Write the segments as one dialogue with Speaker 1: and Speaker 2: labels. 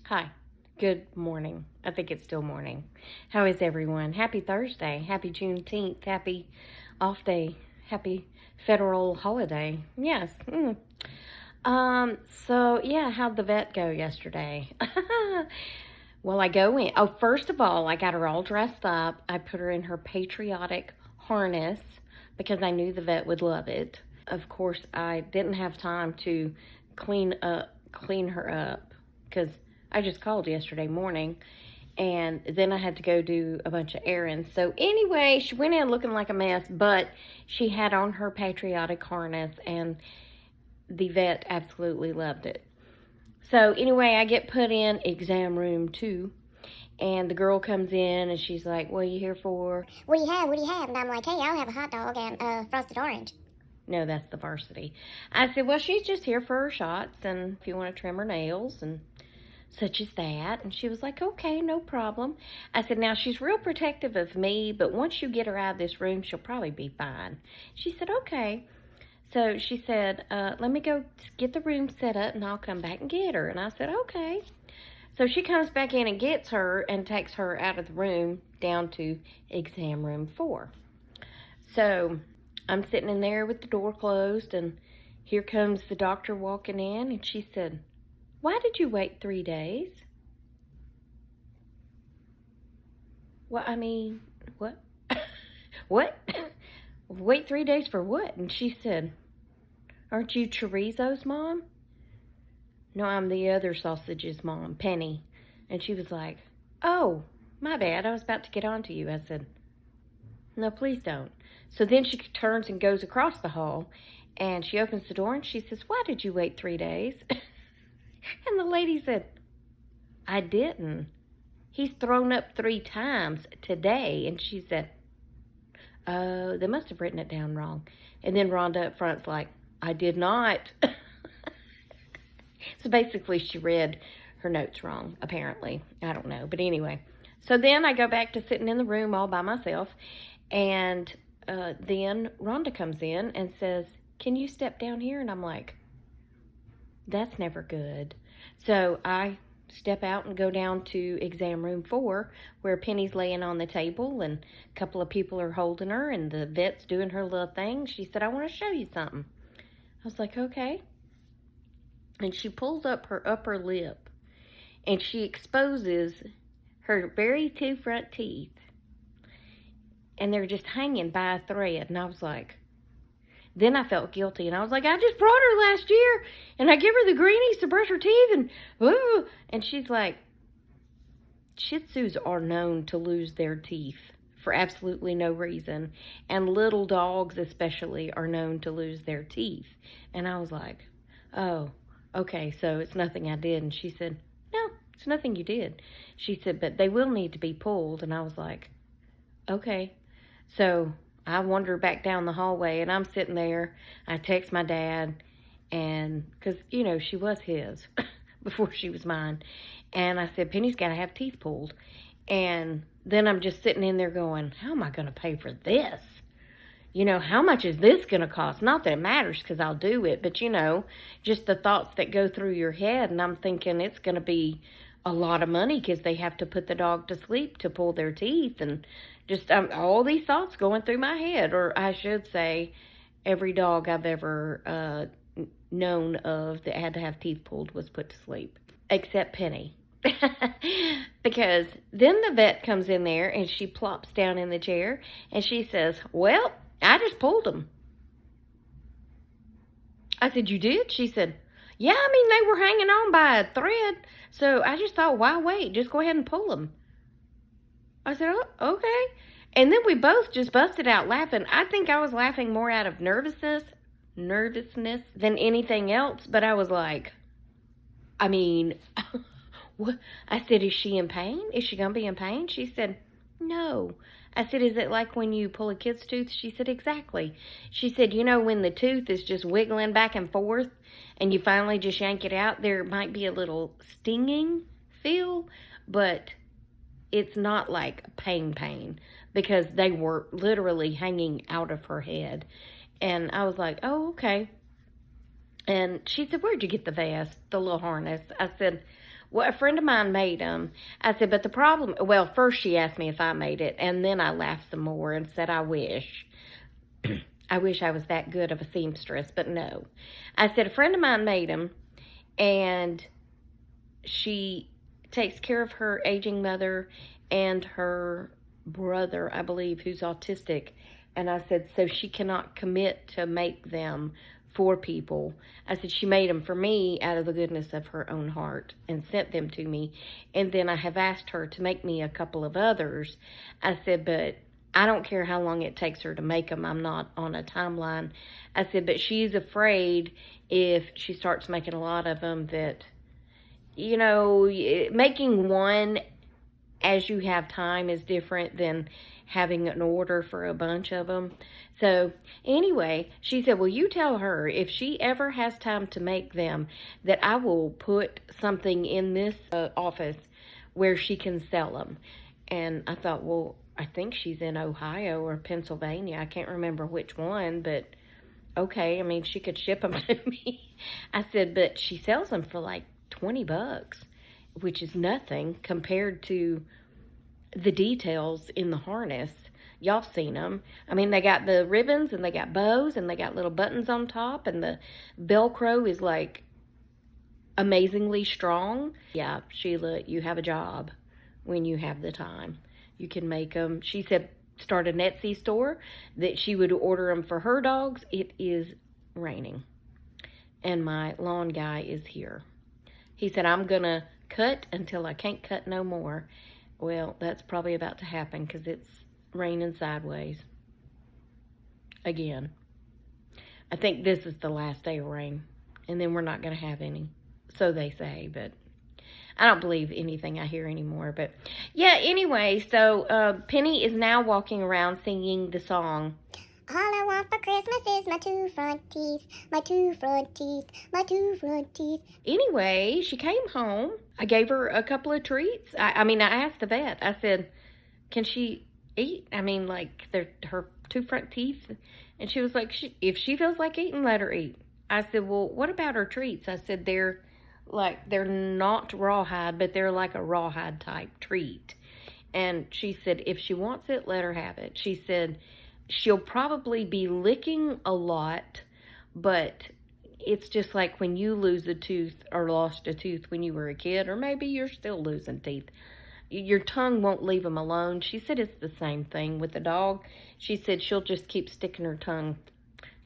Speaker 1: Hi. Good morning. I think it's still morning. How is everyone? Happy Thursday. Happy Juneteenth. Happy off day. Happy federal holiday. Yes. So yeah, how'd the vet go yesterday? Well, I go in. Oh, first of all, I got her all dressed up. I put her in her patriotic harness because I knew the vet would love it. Of course, I didn't have time to clean her up because I just called yesterday morning, and then I had to go do a bunch of errands. So anyway, she went in looking like a mess, but she had on her patriotic harness, and the vet absolutely loved it. So anyway, I get put in exam room 2, and the girl comes in, and she's like, "What are you here for?"
Speaker 2: What do you have? What do you have? And I'm like, hey, I'll have a hot dog and frosted orange.
Speaker 1: No, that's the varsity. I said, well, she's just here for her shots, and if you want to trim her nails and such as that. And she was like, okay, no problem. I said, now she's real protective of me, but once you get her out of this room, she'll probably be fine. She said, okay. So she said, let me go get the room set up, and I'll come back and get her. And I said, okay. So she comes back in and gets her and takes her out of the room down to exam room 4. So I'm sitting in there with the door closed, and here comes the doctor walking in, and she said, why did you wait 3 days? Well, I mean, what? What? Wait 3 days for what? And she said, aren't you Chorizo's mom? No, I'm the other sausage's mom, Penny. And she was like, oh, my bad, I was about to get on to you. I said, no, please don't. So then she turns and goes across the hall, and she opens the door, and she says, why did you wait 3 days? And the lady said, I didn't. He's thrown up 3 times today. And she said, oh, they must have written it down wrong. And then Rhonda up front's like, I did not. So basically she read her notes wrong, apparently. I don't know. But anyway. So then I go back to sitting in the room all by myself. And then Rhonda comes in and says, can you step down here? And I'm like, that's never good. So I step out and go down to exam room 4, where Penny's laying on the table, and a couple of people are holding her, and the vet's doing her little thing. She said, I want to show you something. I was like, okay. And she pulls up her upper lip, and she exposes her very 2 front teeth, and they're just hanging by a thread. And I was like, then I felt guilty, and I was like, I just brought her last year, and I give her the greenies to brush her teeth, and ooh. And she's like, Shih Tzus are known to lose their teeth for absolutely no reason, and little dogs especially are known to lose their teeth. And I was like, oh, okay, so it's nothing I did. And she said, no, it's nothing you did. She said, but they will need to be pulled. And I was like, okay. So I wander back down the hallway, and I'm sitting there. I text my dad, and because, you know, she was his before she was mine. And I said, Penny's got to have teeth pulled. And then I'm just sitting in there going, how am I going to pay for this? You know, how much is this going to cost? Not that it matters because I'll do it, but, you know, just the thoughts that go through your head. And I'm thinking it's going to be a lot of money because they have to put the dog to sleep to pull their teeth, and just all these thoughts going through my head. Or I should say, every dog I've ever known of that had to have teeth pulled was put to sleep, except Penny. Because then the vet comes in there, and she plops down in the chair, and she says, well, I just pulled them. I said, you did? She said, yeah, I mean, they were hanging on by a thread, so I just thought, why wait? Just go ahead and pull them. I said, oh, okay. And then we both just busted out laughing. I think I was laughing more out of nervousness than anything else. But I was like, I mean, what? I said, is she in pain? Is she going to be in pain? She said, no. I said, is it like when you pull a kid's tooth? She said, exactly. She said, you know, when the tooth is just wiggling back and forth and you finally just yank it out, there might be a little stinging feel, but it's not like pain, because they were literally hanging out of her head. And I was like, oh, okay. And she said, where'd you get the vest, the little harness? I said, Well, a friend of mine made them. I said, but the problem, well, first she asked me if I made it, and then I laughed some more and said, I wish. I wish I was that good of a seamstress, but no. I said, a friend of mine made them, and she takes care of her aging mother and her brother, I believe, who's autistic. And I said, so she cannot commit to make them for people. I said, she made them for me out of the goodness of her own heart and sent them to me. And then I have asked her to make me a couple of others. I said, but I don't care how long it takes her to make them. I'm not on a timeline. I said, but she's afraid if she starts making a lot of them that, you know, making one as you have time is different than having an order for a bunch of them. So anyway, she said, well, you tell her if she ever has time to make them that I will put something in this office where she can sell them. And I thought, well, I think she's in Ohio or Pennsylvania. I can't remember which one, but okay. I mean, she could ship them to me. I said, but she sells them for like $20, which is nothing compared to the details in the harness. Y'all seen them. I mean, they got the ribbons and they got bows and they got little buttons on top, and the Velcro is like amazingly strong. Yeah, Sheila, you have a job when you have the time. You can make them. She said start an Etsy store that she would order them for her dogs. It is raining and my lawn guy is here. He said, I'm going to cut until I can't cut no more. Well, that's probably about to happen because it's raining sideways again. I think this is the last day of rain, and then we're not going to have any. So they say, but I don't believe anything I hear anymore. But yeah, anyway, so Penny is now walking around singing the song.
Speaker 2: All I want for Christmas is my two front teeth, my two front teeth, my two front teeth.
Speaker 1: Anyway, she came home. I gave her a couple of treats. I mean, I asked the vet. I said, can she eat? I mean, like, her two front teeth. And she was like, if she feels like eating, let her eat. I said, well, what about her treats? I said, they're not rawhide, but they're like a rawhide type treat. And she said, if she wants it, let her have it. She said, she'll probably be licking a lot, but it's just like when you lose a tooth or lost a tooth when you were a kid, or maybe you're still losing teeth. Your tongue won't leave them alone. She said it's the same thing with the dog. She said she'll just keep sticking her tongue,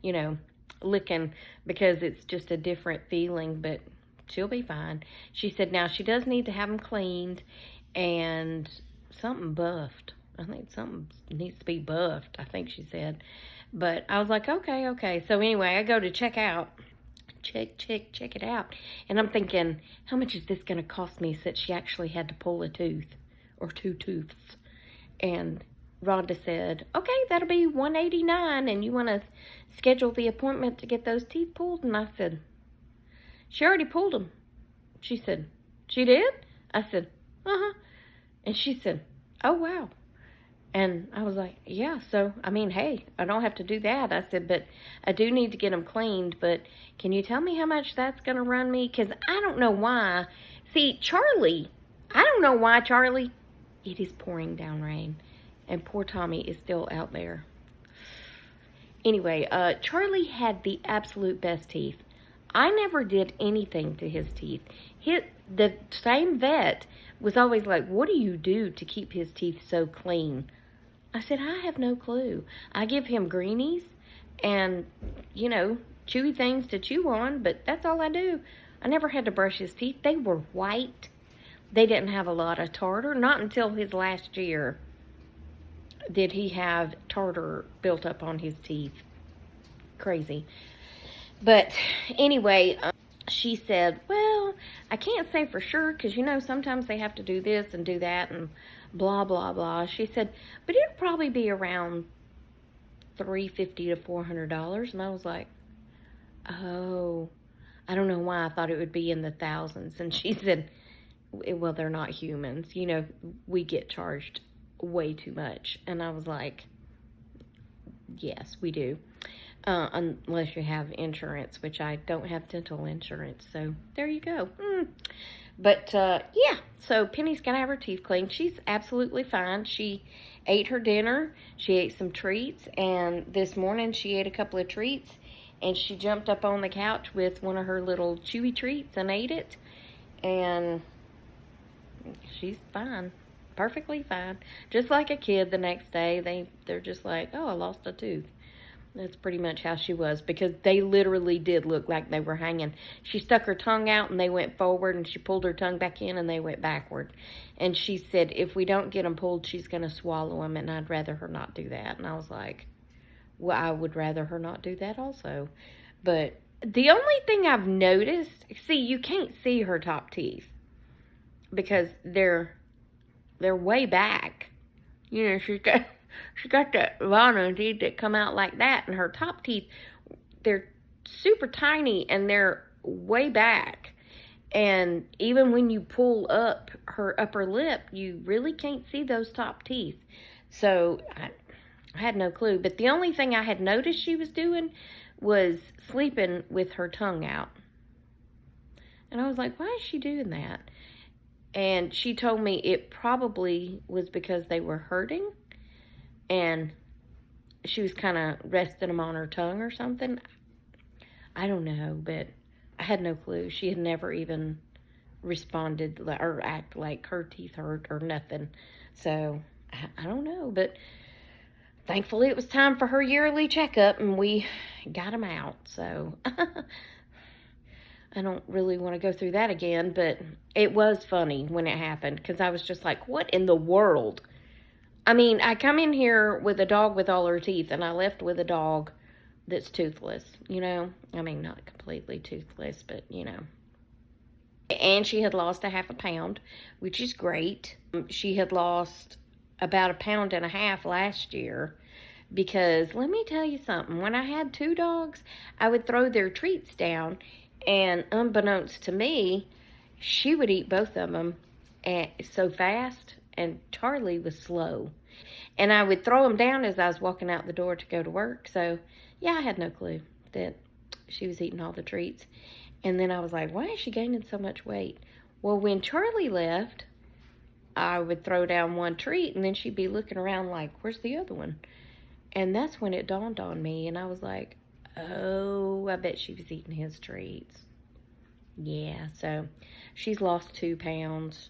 Speaker 1: you know, licking because it's just a different feeling, but she'll be fine. She said now she does need to have them cleaned and something buffed. I think something needs to be buffed, I think she said. But I was like, okay. So anyway, I go to check out. Check it out. And I'm thinking, how much is this going to cost me since she actually had to pull a tooth or two tooths? And Rhonda said, okay, that'll be $189, and you want to schedule the appointment to get those teeth pulled? And I said, she already pulled them. She said, she did? I said, uh-huh. And she said, oh, wow. And I was like, yeah, so, I mean, hey, I don't have to do that. I said, but I do need to get them cleaned, but can you tell me how much that's going to run me? Because I don't know why. See, Charlie, I don't know why, Charlie. It is pouring down rain, and poor Tommy is still out there. Anyway, Charlie had the absolute best teeth. I never did anything to his teeth. The same vet was always like, what do you do to keep his teeth so clean? I said, I have no clue. I give him greenies and, you know, chewy things to chew on, but that's all I do. I never had to brush his teeth. They were white. They didn't have a lot of tartar. Not until his last year did he have tartar built up on his teeth. Crazy. But anyway, she said, well, I can't say for sure because, you know, sometimes they have to do this and do that and blah, blah, blah. She said, but it'll probably be around $350 to $400. And I was like, oh, I don't know why I thought it would be in the thousands. And she said, well, they're not humans. You know, we get charged way too much. And I was like, yes, we do. Unless you have insurance, which I don't have dental insurance. So there you go. But, yeah, so Penny's got to have her teeth cleaned. She's absolutely fine. She ate her dinner. She ate some treats. And this morning she ate a couple of treats. And she jumped up on the couch with one of her little chewy treats and ate it. And she's fine. Perfectly fine. Just like a kid the next day. They're just like, oh, I lost a tooth. That's pretty much how she was, because they literally did look like they were hanging. She stuck her tongue out and they went forward, and she pulled her tongue back in and they went backward. And she said, if we don't get them pulled, she's going to swallow them, and I'd rather her not do that. And I was like, well, I would rather her not do that also. But the only thing I've noticed, see, you can't see her top teeth because they're way back. You know, she got that line teeth that come out like that, and her top teeth, they're super tiny and they're way back. And even when you pull up her upper lip, you really can't see those top teeth. So I had no clue. But the only thing I had noticed she was doing was sleeping with her tongue out. And I was like, why is she doing that? And she told me it probably was because they were hurting. And she was kind of resting them on her tongue or something. I don't know, but I had no clue. She had never even responded or act like her teeth hurt or nothing. So, I don't know. But thankfully it was time for her yearly checkup, and we got them out. So, I don't really want to go through that again. But it was funny when it happened, because I was just like, what in the world? I mean, I come in here with a dog with all her teeth, and I left with a dog that's toothless, you know? I mean, not completely toothless, but, you know. And she had lost a half a pound, which is great. She had lost about 1.5 pounds last year, because let me tell you something. When I had 2 dogs, I would throw their treats down, and unbeknownst to me, she would eat both of them so fast, and Charlie was slow. And I would throw them down as I was walking out the door to go to work. So, yeah, I had no clue that she was eating all the treats. And then I was like, why is she gaining so much weight? Well, when Charlie left, I would throw down one treat, and then she'd be looking around like, where's the other one? And that's when it dawned on me, and I was like, oh, I bet she was eating his treats. Yeah, so she's lost 2 pounds.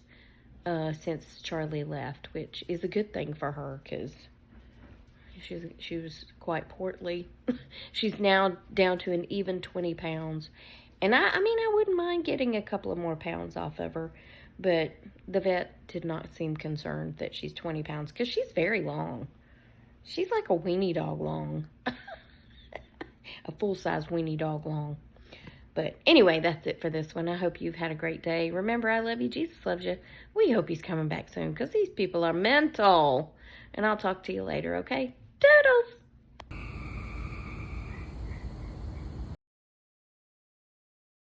Speaker 1: Since Charlie left, which is a good thing for her, because she was quite portly. She's now down to an even 20 pounds. And I mean, I wouldn't mind getting a couple of more pounds off of her, but the vet did not seem concerned that she's 20 pounds, because she's very long. She's like a weenie dog long. A full-size weenie dog long. But anyway, that's it for this one. I hope you've had a great day. Remember, I love you. Jesus loves you. We hope he's coming back soon, because these people are mental. And I'll talk to you later, okay? Doodles!